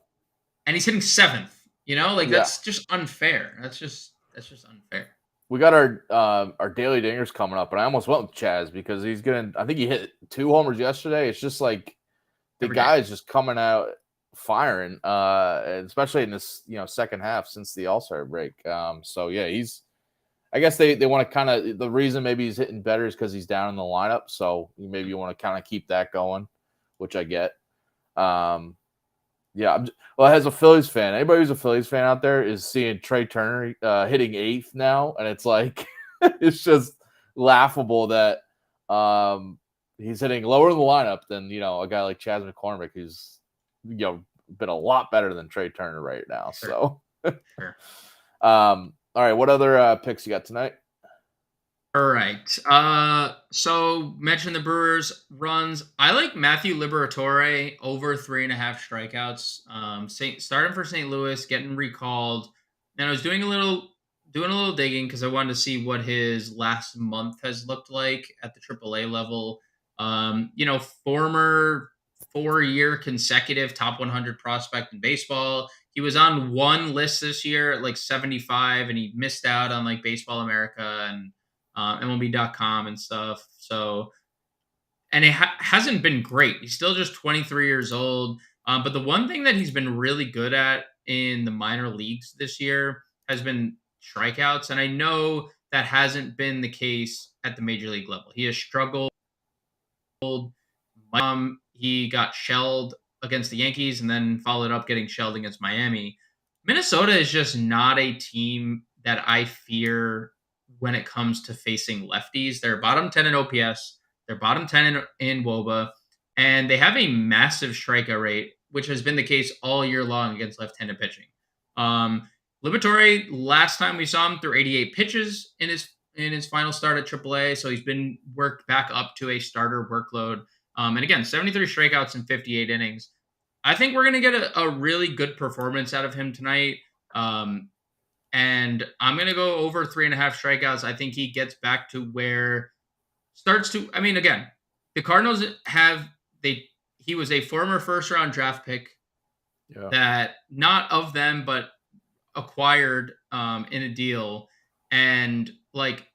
C: and he's hitting 7th. That's just unfair. That's just unfair.
B: We got our daily dingers coming up, and I almost went with Chaz because I think he hit 2 homers yesterday. It's just like the guy is just coming out firing, especially in this second half since the All-Star break. So yeah, I guess they want to kind of, the reason maybe he's hitting better is because he's down in the lineup. So maybe you want to kind of keep that going, which I get. Yeah, well, as a Phillies fan, anybody who's a Phillies fan out there is seeing Trey Turner hitting 8th now, and it's like it's just laughable that he's hitting lower in the lineup than a guy like Chas McCormick, who's been a lot better than Trey Turner right now.
C: Sure.
B: So, all right, what other picks you got tonight?
C: All right. So mention the Brewers runs. I like Matthew Liberatore over 3.5 strikeouts. Starting for St. Louis, getting recalled. And I was doing a little digging because I wanted to see what his last month has looked like at the AAA level. Former 4-year consecutive top 100 prospect in baseball. He was on one list this year at like 75, and he missed out on like Baseball America and MLB.com and stuff. So, and it hasn't been great. He's still just 23 years old. But the one thing that he's been really good at in the minor leagues this year has been strikeouts. And I know that hasn't been the case at the major league level. He has struggled. He got shelled against the Yankees and then followed up getting shelled against Miami. Minnesota is just not a team that I fear when it comes to facing lefties. They're bottom 10 in OPS. They're bottom 10 in WOBA. and they have a massive strikeout rate, which has been the case all year long against left-handed pitching. Liberatore, last time we saw him, threw 88 pitches in his final start at AAA, so he's been worked back up to a starter workload. And again, 73 strikeouts in 58 innings. I think we're going to get a really good performance out of him tonight. And I'm going to go over 3.5 strikeouts. I think he gets back to where I mean, again, the Cardinals he was a former first round draft pick that not of them, but acquired in a deal. And like,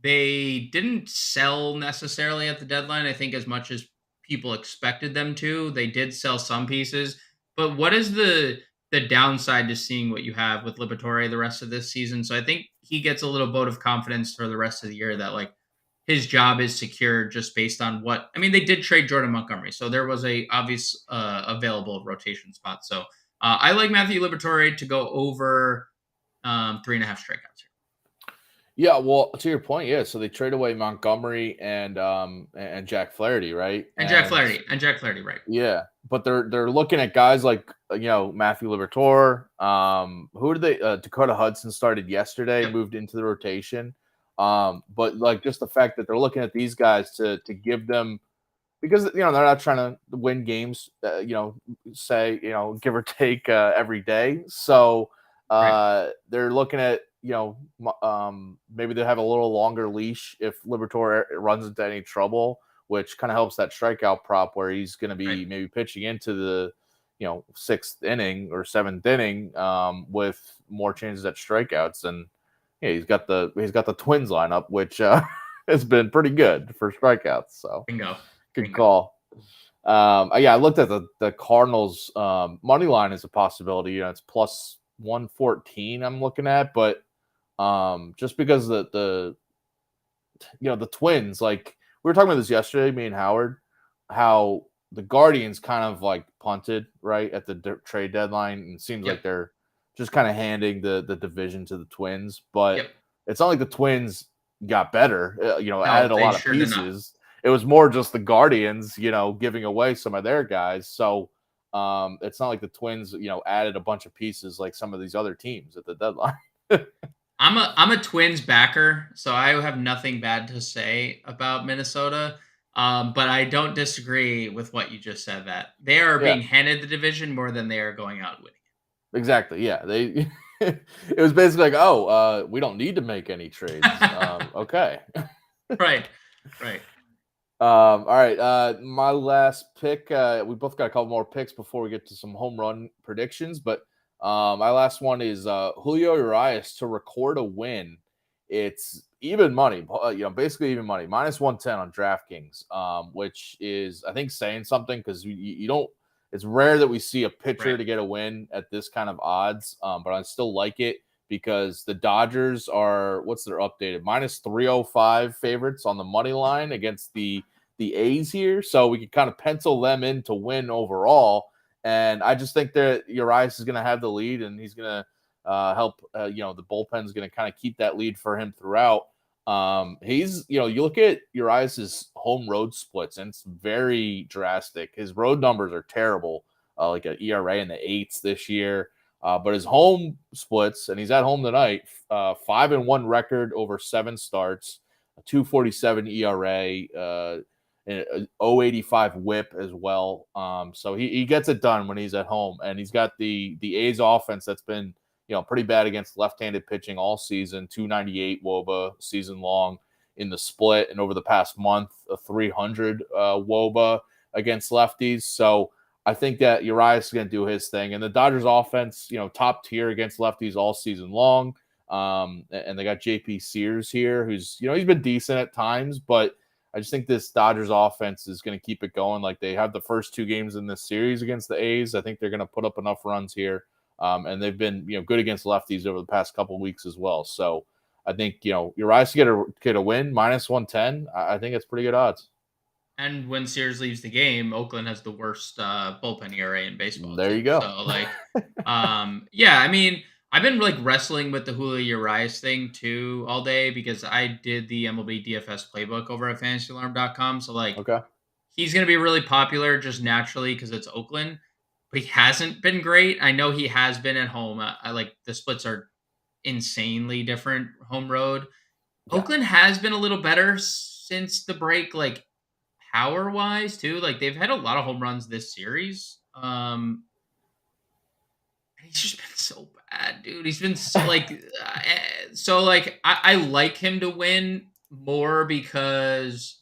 C: they didn't sell necessarily at the deadline, I think, as much as people expected them to. They did sell some pieces, but what is the downside to seeing what you have with Liberatore the rest of this season? So I think he gets a little vote of confidence for the rest of the year that like his job is secured just based on they did trade Jordan Montgomery, so there was a obvious available rotation spot. So I like Matthew Liberatore to go over 3.5 strikeouts.
B: Yeah, well, to your point, yeah. So they trade away Montgomery and Jack Flaherty, right?
C: And Jack Flaherty, right?
B: Yeah, but they're looking at guys like Matthew Liberatore. Who did they? Dakota Hudson started yesterday, moved into the rotation. But like just the fact that they're looking at these guys to give them, because they're not trying to win games, say give or take every day. So they're looking at maybe they have a little longer leash if Liberatore runs into any trouble, which kind of helps that strikeout prop where he's going to be maybe pitching into the 6th inning or 7th inning with more chances at strikeouts. And he's got the Twins lineup, which has been pretty good for strikeouts. So good call. I looked at the Cardinals money line as a possibility. It's plus 114 I'm looking at, but just because the Twins, like we were talking about this yesterday, me and Howard, how the Guardians kind of like punted right at the trade deadline, and it seems like they're just kind of handing the division to the Twins. But it's not like the Twins got better, added a lot of pieces. It was more just the Guardians, giving away some of their guys. So it's not like the Twins, added a bunch of pieces like some of these other teams at the deadline.
C: I'm a Twins backer, so I have nothing bad to say about Minnesota. But I don't disagree with what you just said, that they are being handed the division more than they are going out winning.
B: Exactly. Yeah. It was basically like, we don't need to make any trades. Okay.
C: Right.
B: All right. My last pick, we both got a couple more picks before we get to some home run predictions, but my last one is Julio Urias to record a win. It's even money, basically even money, minus 110 on DraftKings, which is, I think, saying something because you don't. It's rare that we see a pitcher to get a win at this kind of odds, but I still like it because the Dodgers are, what's their updated, minus 305 favorites on the money line against the A's here, so we can kind of pencil them in to win overall. And I just think that Urias is going to have the lead, and he's going to help. The bullpen's going to kind of keep that lead for him throughout. He's, you look at Urias's home road splits, and it's very drastic. His road numbers are terrible, like an ERA in the 8s this year. But his home splits, and he's at home tonight, 5-1 record over 7 starts, a 2.47 ERA. An 0.85 whip as well. So he gets it done when he's at home, and he's got the A's offense that's been pretty bad against left-handed pitching all season. 298 WOBA season long in the split, and over the past month, a 300 WOBA against lefties. So I think that Urias is going to do his thing, and the Dodgers offense, top tier against lefties all season long. And they got JP Sears here, who's he's been decent at times, but I just think this Dodgers offense is going to keep it going. Like they have the first 2 games in this series against the A's. I think they're going to put up enough runs here. And they've been, good against lefties over the past couple of weeks as well. So I think, Urias to get a win, minus 110. I think it's pretty good odds.
C: And when Sears leaves the game, Oakland has the worst bullpen ERA in baseball.
B: There you go.
C: So I've been wrestling with the Julio Urias thing too all day because I did the MLB DFS playbook over at fantasyalarm.com. So
B: okay.
C: he's going to be really popular just naturally because it's Oakland, but he hasn't been great. I know he has been at home. I like the splits are insanely different home road.
B: Yeah.
C: Oakland has been a little better since the break, like power wise too. Like they've had a lot of home runs this series. He's just been so bad, dude. He's been so I like him to win more because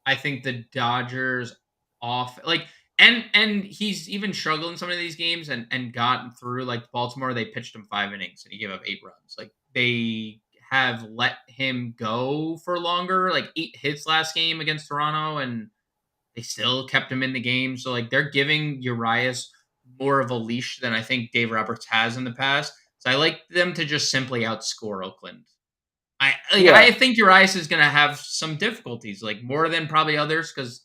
C: I think the Dodgers off like and he's even struggled in some of these games and gotten through like Baltimore. They pitched him 5 innings and he gave up 8 runs. Like they have let him go for longer, like 8 hits last game against Toronto, and they still kept him in the game. So like they're giving Urias more of a leash than I think Dave Roberts has in the past. So I like them to just simply outscore Oakland. I think Urias is going to have some difficulties, like more than probably others, because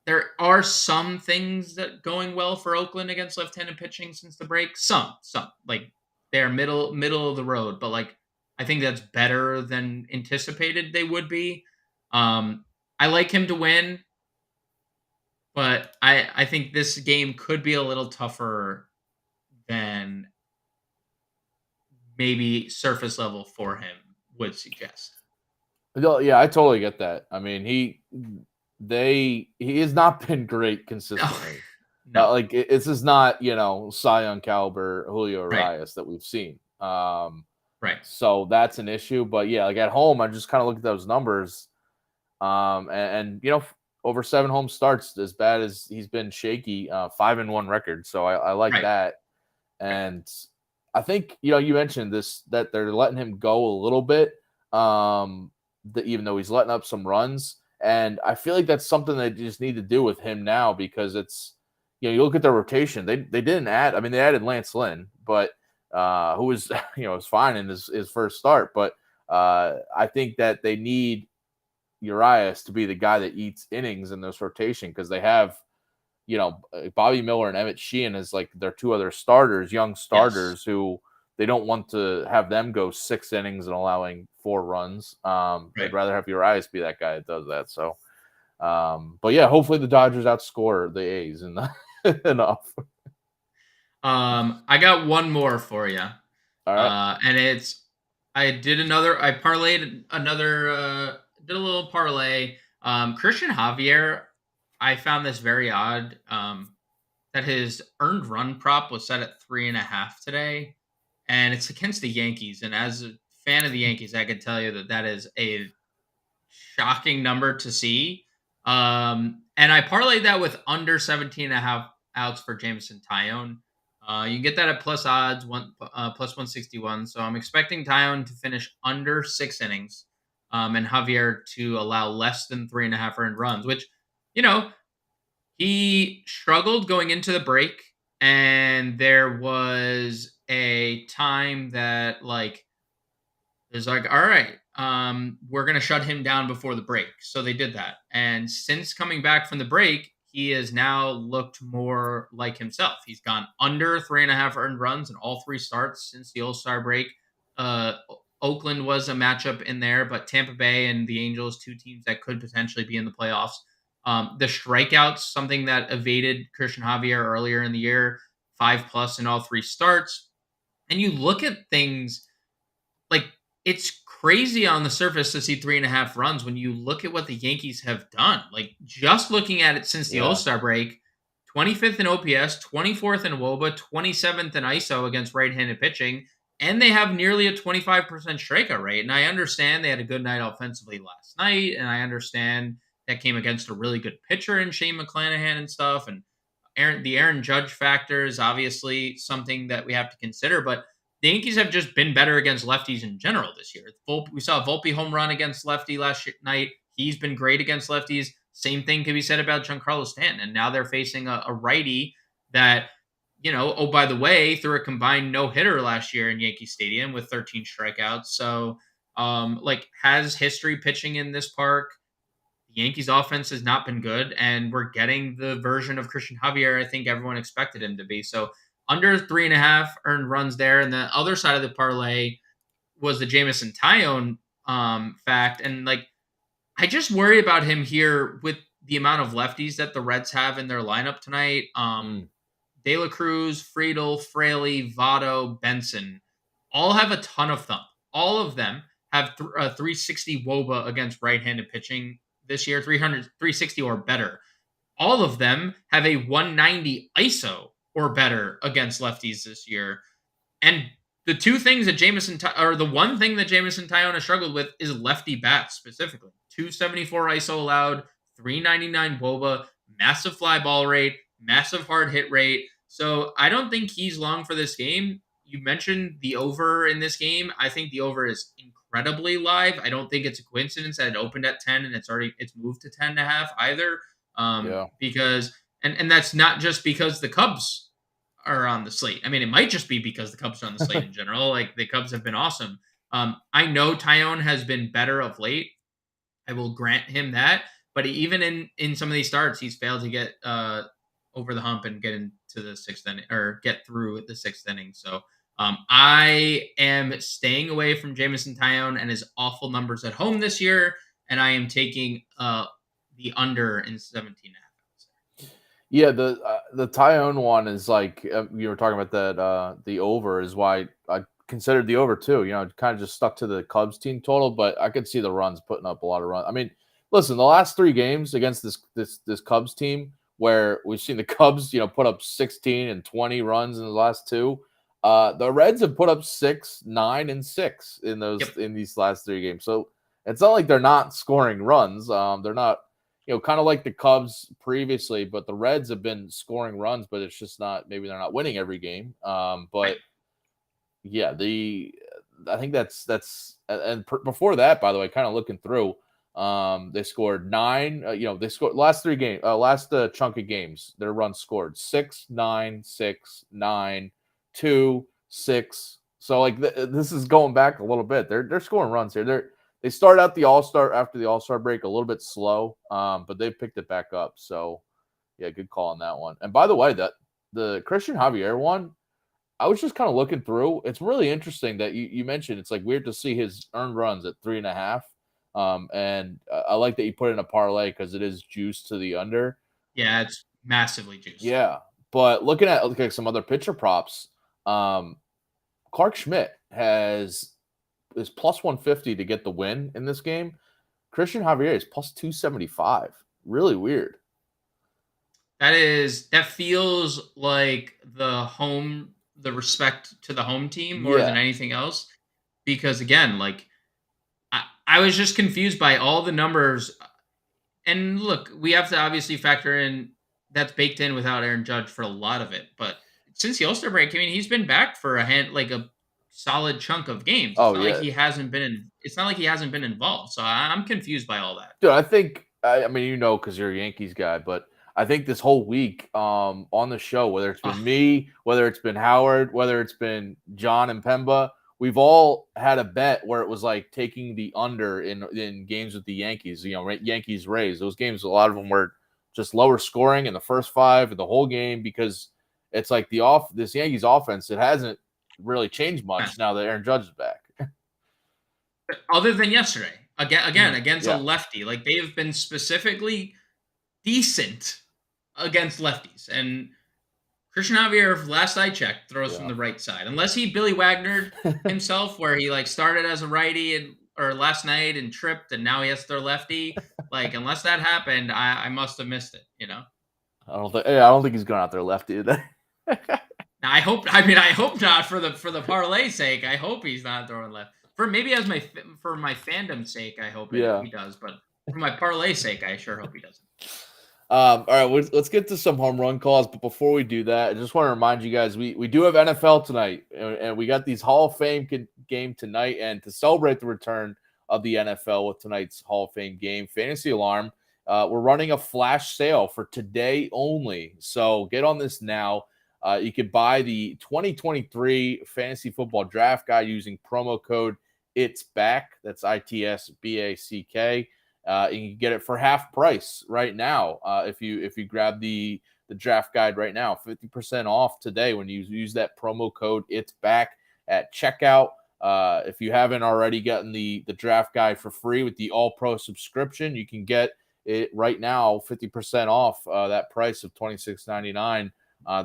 C: there are some things that going well for Oakland against left-handed pitching since the break. Some like they're middle of the road, but like I think that's better than anticipated they would be. I like him to win, but I think this game could be a little tougher than maybe surface level for him would suggest.
B: No, yeah, I totally get that. I mean, he has not been great consistently.
C: No.
B: This is not, Cy Young caliber Julio Urias that we've seen.
C: Right.
B: So that's an issue. But yeah, like at home, I just kind of look at those numbers. And over 7 home starts, as bad as he's been shaky, 5-1 record. So I like that. And I think, you mentioned this, that they're letting him go a little bit, even though he's letting up some runs. And I feel like that's something they just need to do with him now, because it's, you look at their rotation. They didn't add, I mean, they added Lance Lynn, but who was, was fine in his first start. But I think that they need Urias to be the guy that eats innings in this rotation, because they have, Bobby Miller and Emmett Sheehan as like their 2 other starters, young starters, who they don't want to have them go 6 innings and allowing 4 runs. They'd rather have Urias be that guy that does that. So, but yeah, hopefully the Dodgers outscore the A's enough.
C: I got one more for you.
B: All right.
C: And I did a little parlay. Christian Javier, I found this very odd. That his earned run prop was set at 3.5 today, and it's against the Yankees. And as a fan of the Yankees, I can tell you that is a shocking number to see. And I parlayed that with under 17.5 outs for Jameson Taillon. You can get that at plus odds, plus 161. So I'm expecting Taillon to finish under 6 innings, and Javier to allow less than 3.5 earned runs, which, he struggled going into the break. And there was a time that there's all right, we're going to shut him down before the break. So they did that. And since coming back from the break, he has now looked more like himself. He's gone under 3.5 earned runs in all 3 starts since the All-Star break. Oakland was a matchup in there, but Tampa Bay and the Angels, 2 teams that could potentially be in the playoffs. The strikeouts, something that evaded Christian Javier earlier in the year, 5+ in all 3 starts. And you look at things like, it's crazy on the surface to see 3.5 runs when you look at what the Yankees have done. Like, just looking at it since the All-Star break, 25th in OPS, 24th in WOBA, 27th in ISO against right-handed pitching, and they have nearly a 25% strikeout rate. And I understand they had a good night offensively last night, and I understand that came against a really good pitcher in Shane McClanahan and stuff. And the Aaron Judge factor is obviously something that we have to consider, but the Yankees have just been better against lefties in general this year. We saw a Volpe home run against lefty last night. He's been great against lefties. Same thing can be said about Giancarlo Stanton. And now they're facing a righty that, oh, by the way, threw a combined no-hitter last year in Yankee Stadium with 13 strikeouts. So, has history pitching in this park. The Yankees offense has not been good, and we're getting the version of Christian Javier I think everyone expected him to be. So under 3.5 earned runs there. And the other side of the parlay was the Jameson Taillon fact. And I just worry about him here with the amount of lefties that the Reds have in their lineup tonight. De La Cruz, Friedel, Fraley, Votto, Benson all have a ton of thump. All of them have 360 WOBA against right-handed pitching this year, 360 or better. All of them have a 190 ISO or better against lefties this year. And the two things that the one thing that Jameson Taillon has struggled with is lefty bats specifically. 274 ISO allowed, 399 WOBA, massive fly ball rate, massive hard hit rate. So I don't think he's long for this game. You mentioned the over in this game. I think the over is incredibly live. I don't think it's a coincidence that it opened at 10 and it's moved to 10.5 either. Because and that's not just because the Cubs are on the slate. I mean, it might just be because the Cubs are on the slate in general. Like, the Cubs have been awesome. I know Taillon has been better of late. I will grant him that. But even in some of these starts, he's failed to get over the hump and get into the sixth inning or get through the sixth inning. So I am staying away from Jameson Taillon and his awful numbers at home this year. And I am taking the under in 17.5.
B: Yeah, the Taillon one is like you were talking about that. The over is why I considered the over too. You know, kind of just stuck to the Cubs team total, but I could see the runs putting up a lot of runs. I mean, listen, the last 3 games against this Cubs team, where we've seen the Cubs, put up 16 and 20 runs in the last 2. The Reds have put up 6, 9, and 6 in in these last 3 games. So it's not like they're not scoring runs. They're not. Kind of like the Cubs previously, but the Reds have been scoring runs, but it's just maybe they're not winning every game. But yeah, I think that's before that, by the way, kind of looking through, they scored 9, they scored last 3 games, last chunk of games, their runs scored 6, 9, 6, 9, 2, 6. So like this is going back a little bit. They're scoring runs here. They started out after the All-Star break a little bit slow, but they picked it back up. So, yeah, good call on that one. And by the way, the Christian Javier one, I was just kind of looking through. It's really interesting that you mentioned it's like weird to see his earned runs at 3.5. And I like that you put in a parlay because it is juiced to the under.
C: Yeah, it's massively juiced.
B: Yeah, but looking at some other pitcher props, Clark Schmidt is plus 150 to get the win in this game. Christian Javier is plus 275. Really weird.
C: That feels like the respect to the home team more than anything else. Because again, like I was just confused by all the numbers. And look, we have to obviously factor in that's baked in without Aaron Judge for a lot of it. But since the All-Star break, I mean, he's been back for a solid chunk of games. It's not like he hasn't been involved. So I'm confused by all that.
B: Dude, I think because you're a Yankees guy, but I think this whole week on the show, whether it's been me, whether it's been Howard, whether it's been John and Pemba, we've all had a bet where it was like taking the under in games with the Yankees, Yankees Rays. Those games, a lot of them were just lower scoring in the first 5 of the whole game because it's like this Yankees offense, it hasn't really changed much now that Aaron Judge is back.
C: Other than yesterday, against a lefty, like they have been specifically decent against lefties. And Christian Javier, last I checked, throws from the right side, unless he Billy Wagnered himself, where he started as a righty or last night and tripped, and now he has to throw lefty. Like unless that happened, I must have missed it.
B: I don't think he's going out there lefty today.
C: Now, I hope not for the parlay sake. I hope he's not throwing left. For my fandom's sake, I hope he does. But for my parlay sake, I sure hope he doesn't.
B: All right, let's get to some home run calls. But before we do that, I just want to remind you guys, we do have NFL tonight, and we got these Hall of Fame game tonight. And to celebrate the return of the NFL with tonight's Hall of Fame game, Fantasy Alarm, we're running a flash sale for today only. So get on this now. You can buy the 2023 Fantasy Football Draft Guide using promo code ITSBACK. That's ITSBACK. You can get it for half price right now. If you grab the draft guide right now, 50% off today when you use that promo code ITSBACK at checkout. If you haven't already gotten the draft guide for free with the All Pro subscription, you can get it right now 50% off that price of $26.99.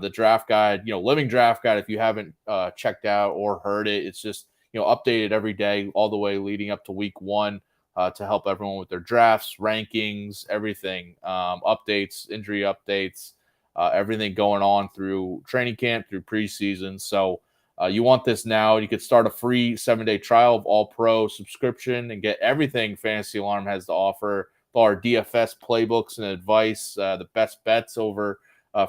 B: The draft guide, living draft guide, if you haven't checked out or heard it, it's just updated every day all the way leading up to week 1 to help everyone with their drafts, rankings, everything, updates, injury updates, everything going on through training camp, through preseason. So you want this now. You could start a free 7-day trial of All Pro subscription and get everything Fantasy Alarm has to offer. All our DFS playbooks and advice, the best bets over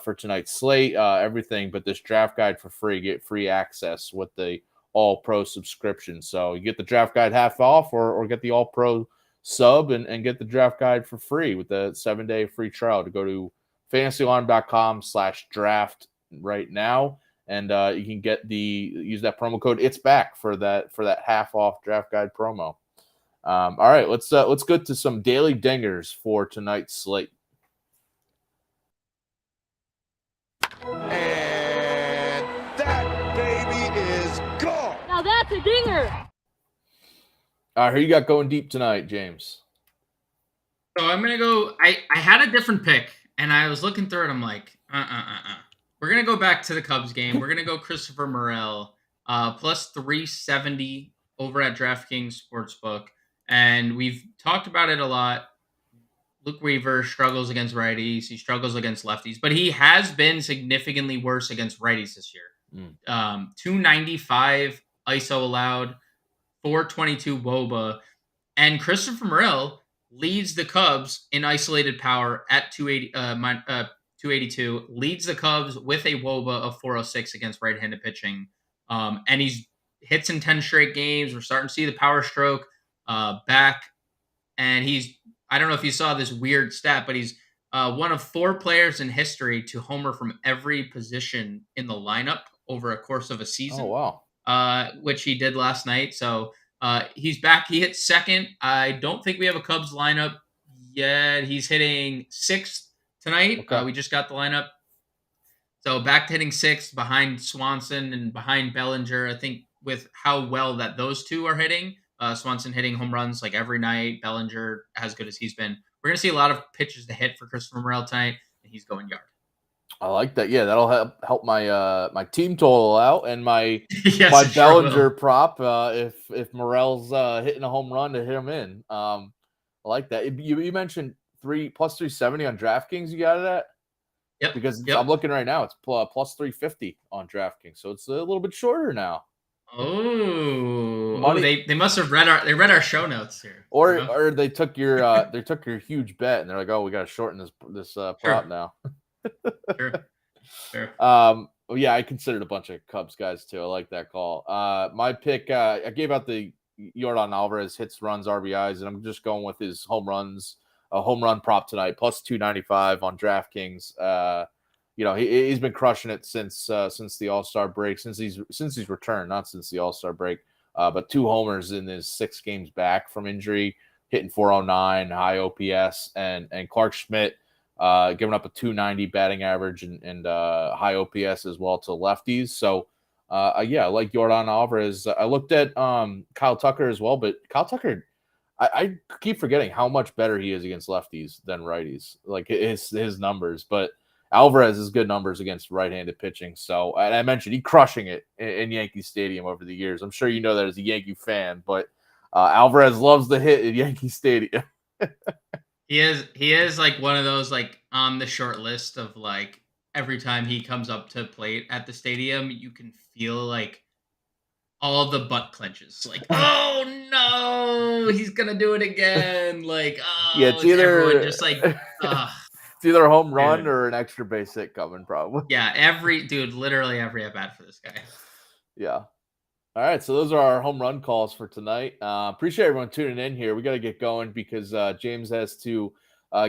B: for tonight's slate, everything but this draft guide for free. Get free access with the All Pro subscription. So you get the draft guide half off or get the All Pro sub and get the draft guide for free with the 7-day free trial. To go to fantasyalarm.com/draft right now. And you can use that promo code It's Back for that half off draft guide promo. All right, let's go to some daily dingers for tonight's slate.
D: And that baby is gone.
E: Now that's a dinger.
B: All right, who you got going deep tonight, James?
C: So I'm gonna go. I had a different pick, and I was looking through it. I'm like, We're gonna go back to the Cubs game. We're gonna go Christopher Morel, plus 370 over at DraftKings Sportsbook, and we've talked about it a lot. Luke Weaver struggles against righties. He struggles against lefties, but he has been significantly worse against righties this year. 295 ISO allowed, 422 WOBA, and Christopher Morel leads the Cubs in isolated power at 282, leads the Cubs with a WOBA of 406 against right-handed pitching. And he's hits in 10 straight games. We're starting to see the power stroke back. And I don't know if you saw this weird stat, but he's one of 4 players in history to homer from every position in the lineup over a course of a season.
B: Oh, wow.
C: Which he did last night. So he's back. He hit second. I don't think we have a Cubs lineup yet. He's hitting 6th tonight.
B: Okay.
C: We just got the lineup. So back to hitting 6th behind Swanson and behind Bellinger. I think with how well that those two are hitting, Swanson hitting home runs like every night, Bellinger as good as he's been. We're going to see a lot of pitches to hit for Christopher Morel tonight, and he's going yard.
B: I like that. Yeah, that'll help my my team total out and my
C: Yes,
B: my
C: sure
B: Bellinger
C: will.
B: prop. If Morel's hitting a home run to hit him in, I like that. You mentioned plus 370 on DraftKings. You got it at?
C: Yep.
B: Because
C: Yep.
B: I'm looking right now, it's plus 350 on DraftKings, so it's a little bit shorter now.
C: They must have read our show notes here.
B: Or they took your huge bet and they're like, oh, we got to shorten this prop now.
C: Sure.
B: Yeah, I considered a bunch of Cubs guys too. I like that call. My pick, I gave out the Yordan Alvarez hits, runs, RBIs, and I'm just going with his home runs, a home run prop tonight, plus 295 on DraftKings. He's been crushing it since the All-Star break, since he's returned, not since the All-Star break. But 2 homers in his 6 games back from injury, hitting 409, high OPS, and Clark Schmidt giving up a 290 batting average and high OPS as well to lefties. So, I like Yordan Alvarez. I looked at Kyle Tucker as well, but Kyle Tucker, I keep forgetting how much better he is against lefties than righties, like his numbers. But Alvarez has good numbers against right-handed pitching. So, and I mentioned he's crushing it in Yankee Stadium over the years. I'm sure you know that as a Yankee fan, but Alvarez loves the hit at Yankee Stadium.
C: He is like one of those like on the short list of like every time he comes up to plate at the stadium, you can feel like all the butt clenches. Like, oh no, he's gonna do it again. Like, oh,
B: Yeah, it's either
C: everyone just like,
B: it's either a home run or an extra base hit coming, probably.
C: Yeah, literally every at bat for this guy.
B: Yeah. All right, so those are our home run calls for tonight. Appreciate everyone tuning in here. We got to get going because James has to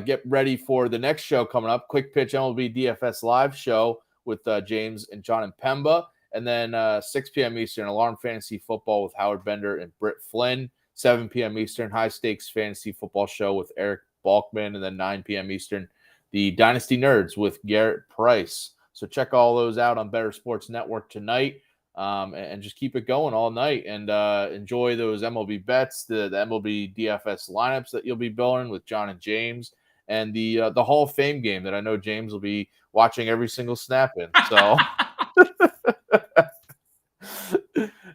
B: get ready for the next show coming up. Quick Pitch MLB DFS live show with James and John and Pemba. And then 6 p.m. Eastern, Alarm Fantasy Football with Howard Bender and Britt Flynn. 7 p.m. Eastern, High Stakes Fantasy Football Show with Eric Balkman. And then 9 p.m. Eastern, the Dynasty Nerds with Garrett Price. So check all those out on Bettor Sports Network tonight. And just keep it going all night and enjoy those MLB bets, the MLB DFS lineups that you'll be building with John and James. and the Hall of Fame game that I know James will be watching every single snap in. So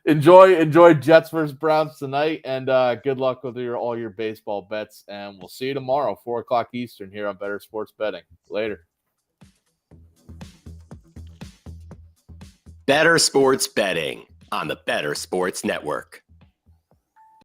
B: enjoy Jets versus Browns tonight, and good luck with all your baseball bets. And we'll see you tomorrow, 4:00 Eastern, here on Bettor Sports Betting. Later.
A: Bettor Sports Betting on the Bettor Sports Network.